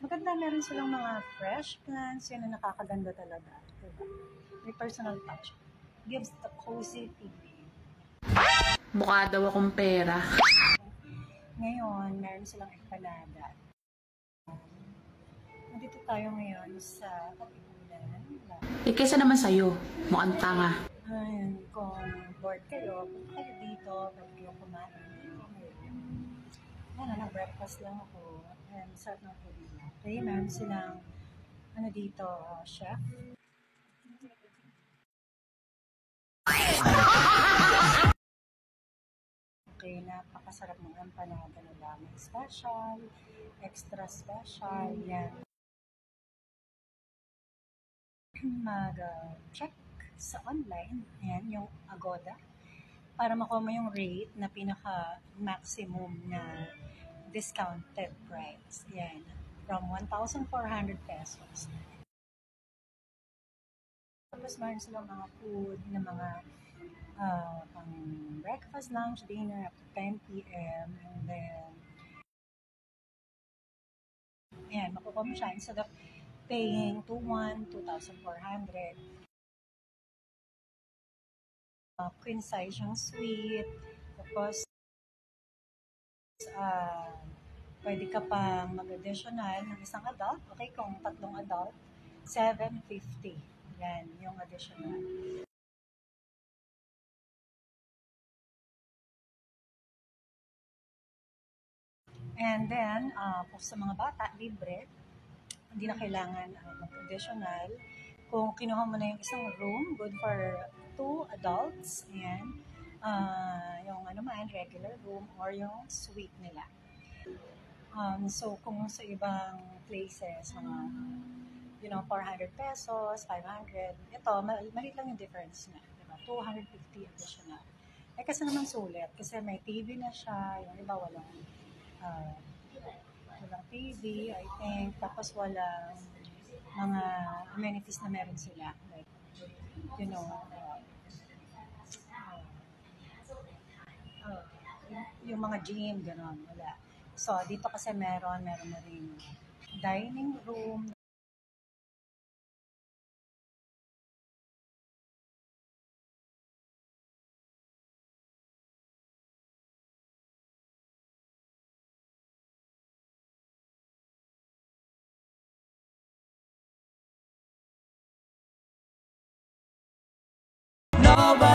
Maganda, meron silang mga fresh plants, yan ang nakakaganda talaga. Diba? May personal touch. Gives the cozy feeling. Mukha daw akong pera. Ngayon, meron silang empanada. Nandito tayo ngayon sa Katipunan. Kesa naman sa'yo, mukhang tanga. Ayun, kung bored kayo, punta kayo dito, pwede kayo kumain. Ano, nag-breakfast lang ako. And sarap ng food nila. Okay, meron silang, ano dito, chef. Okay, napakasarap ng empanada nila. May special, extra special, yan. Mag-check sa online, yan, yung Agoda, para makuha mo yung rate na pinaka-maximum na discounted price. Yan, from 1,400 pesos. Tapos meron silang mga food na mga pang breakfast, lunch, dinner up to 10 p.m. And then, yan, makukuha mo siya instead of paying 2,400. Queen size yung suite. Tapos, pwede ka pang mag-additional ng isang adult. Okay, kung tatlong adult, 750. Yan, yung additional. And then, kung sa mga bata, libre. Hindi na kailangan mag-additional. Kung kinuha mo na yung isang room, good for 2 adults. Ayan. Yung ano man, regular room or yung suite nila. So, kung sa ibang places, mga 400 pesos, 500, ito, maliit lang yung difference na. Diba? 250 additional. Kasi naman sulit. Kasi may TV na siya. Yung iba walang TV, I think. Tapos walang mga amenities na meron sila. Like, yung mga gym, gano'n, wala. So, dito kasi meron na rin dining room. Nobody